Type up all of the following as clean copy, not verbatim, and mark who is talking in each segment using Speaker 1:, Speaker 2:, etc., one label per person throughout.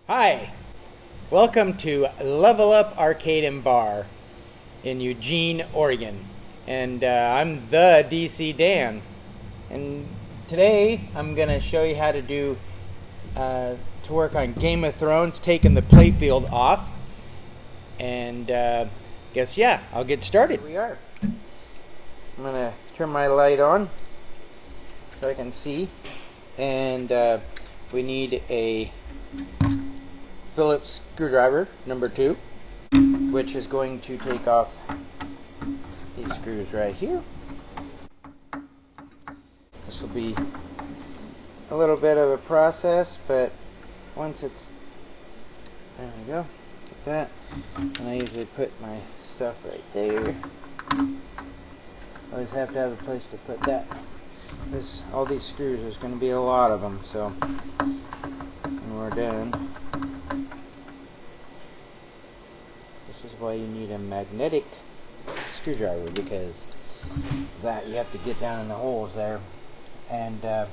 Speaker 1: Hi, welcome to Level Up Arcade and Bar in Eugene, Oregon. And I'm the TheDCdan. And today I'm going to show you how to do to work on Game of Thrones, taking the playfield off. And I'll get started. Here we are. I'm going to turn my light on so I can see. And we need a Phillips screwdriver number 2, which is going to take off these screws right here. This will be a little bit of a process, but once it's there we go, like that. And I usually put my stuff right there. Always have to have a place to put that. All these screws, there's going to be a lot of them, so when we're done. This is why you need a magnetic screwdriver, because that you have to get down in the holes there. And my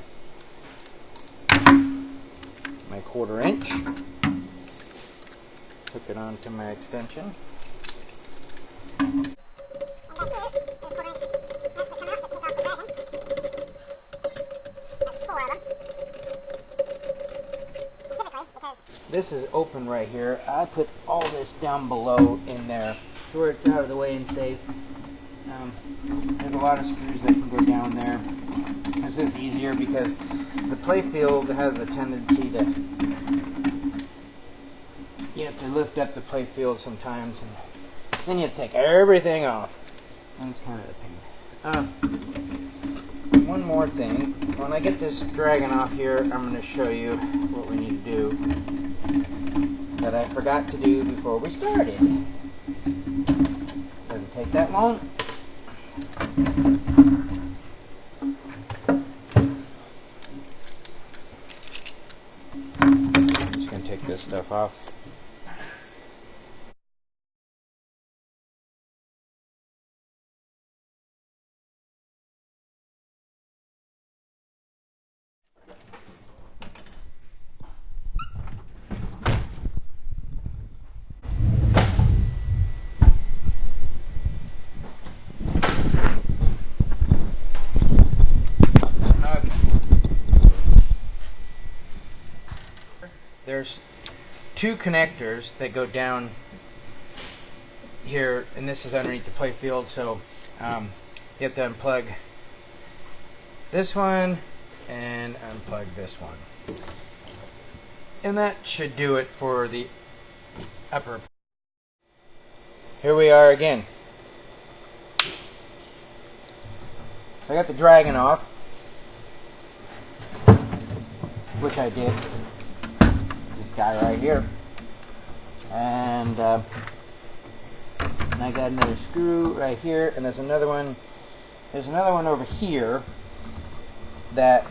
Speaker 1: 1/4 inch, hook it onto my extension. This is open right here. I put all this down below in there to where it's out of the way and safe. There's a lot of screws that can go down there. This is easier because the playfield has a tendency to, you have to lift up the playfield sometimes, and then you have to take everything off. And it's kind of a pain. One more thing. When I get this dragging off here, I'm going to show you what we need to do that I forgot to do before we started. Doesn't take that long. I'm just going to take this stuff off. There's 2 connectors that go down here, and this is underneath the playfield, so you have to unplug this one and unplug this one. And that should do it for the upper. Here we are again. I got the dragon off, which I did. Guy right here, and I got another screw right here, and there's another one over here that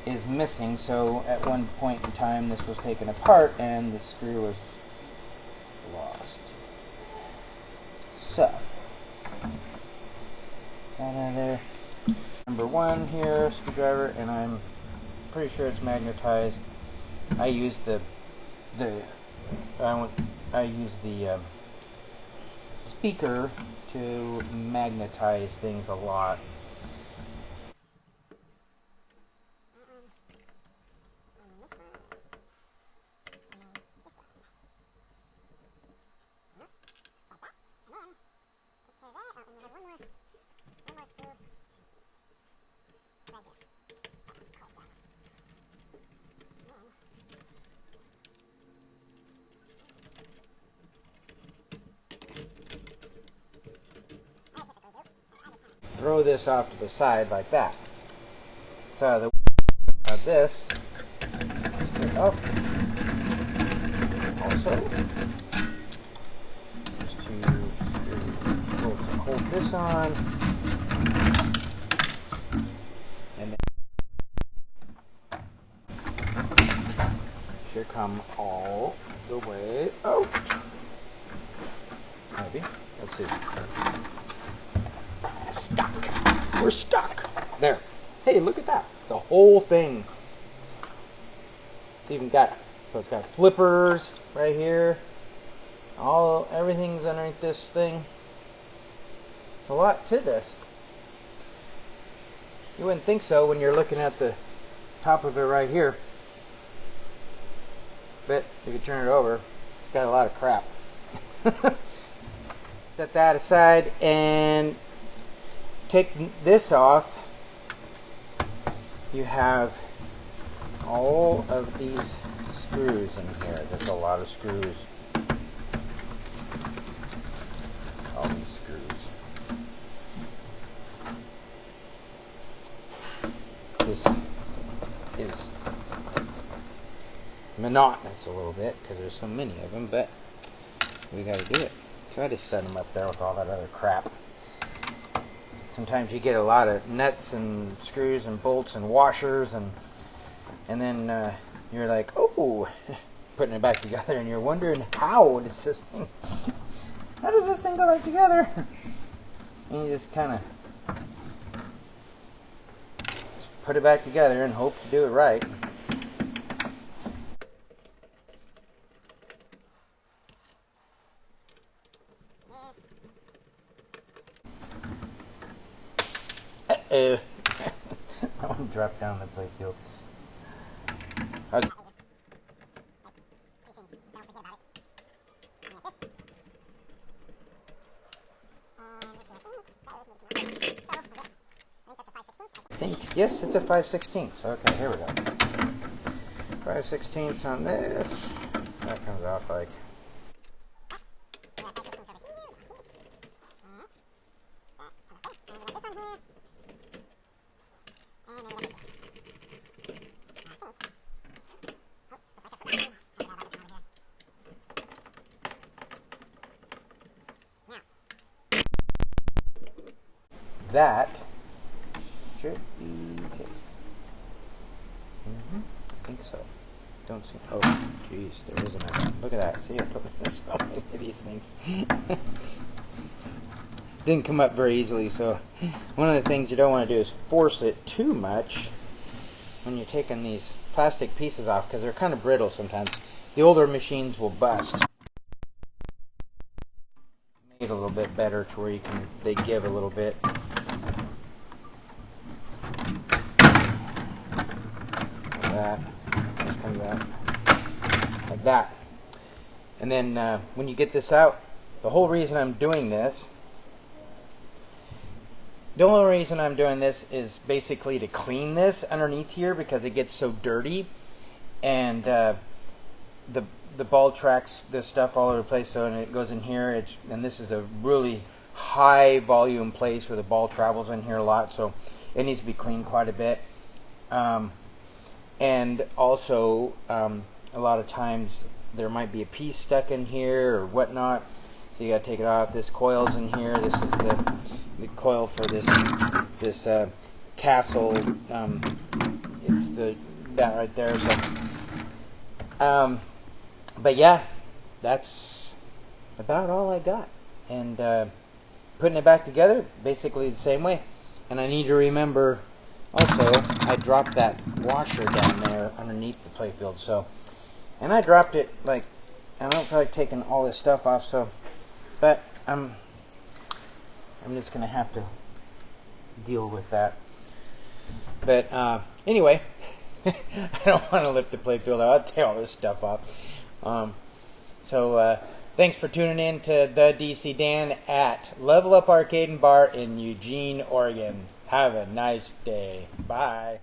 Speaker 1: is missing. So at one point in time this was taken apart and the screw was lost. So got another number 1 here screwdriver, and I'm pretty sure it's magnetized. I use the speaker to magnetize things a lot. Throw this off to the side like that. So this up. Also, just to hold this on, and then should come all the way out. Maybe. Let's see. Stuck. We're stuck. There. Hey, look at that. The whole thing. It's even got So it's got flippers right here. Everything's underneath this thing. It's a lot to this. You wouldn't think so when you're looking at the top of it right here. But if you turn it over, it's got a lot of crap. Set that aside and take this off. You have all of these screws in here. There's a lot of screws. All these screws. This is monotonous a little bit because there's so many of them, but we got to do it. So I just set them up there with all that other crap. Sometimes you get a lot of nuts and screws and bolts and washers, and then you're like, oh, putting it back together, and you're wondering how does this thing go back together? And you just kind of put it back together and hope to do it right. Uh-oh. I want to drop down the playfield. Okay. Yes, it's a 5/16. Okay, here we go. 5/16 on this. That comes off like. That should be okay. I think so. Don't see. Oh, jeez, there isn't a. Look at that. See, I told you there's so many of these things. Didn't come up very easily, so one of the things you don't want to do is force it too much when you're taking these plastic pieces off, because they're kind of brittle sometimes. The older machines will bust. Made a little bit better to where they give a little bit. That just comes out like that. And then when you get this out, the whole reason I'm doing this, the only reason I'm doing this is basically to clean this underneath here because it gets so dirty, and the ball tracks this stuff all over the place. So and it goes in here. And this is a really high volume place where the ball travels in here a lot, so it needs to be cleaned quite a bit. And also, a lot of times there might be a piece stuck in here or whatnot, so you got to take it off. This coil's in here. This is the coil for this castle. It's that right there. So, but yeah, that's about all I got. And putting it back together, basically the same way. And I need to remember. Also, I dropped that washer down there underneath the playfield, so, and I dropped it like, I don't feel like taking all this stuff off, so, but I'm just gonna have to deal with that. But anyway, I don't want to lift the playfield out. I'll tear all this stuff off. So thanks for tuning in to TheDCdan at Level Up Arcade and Bar in Eugene, Oregon. Have a nice day. Bye.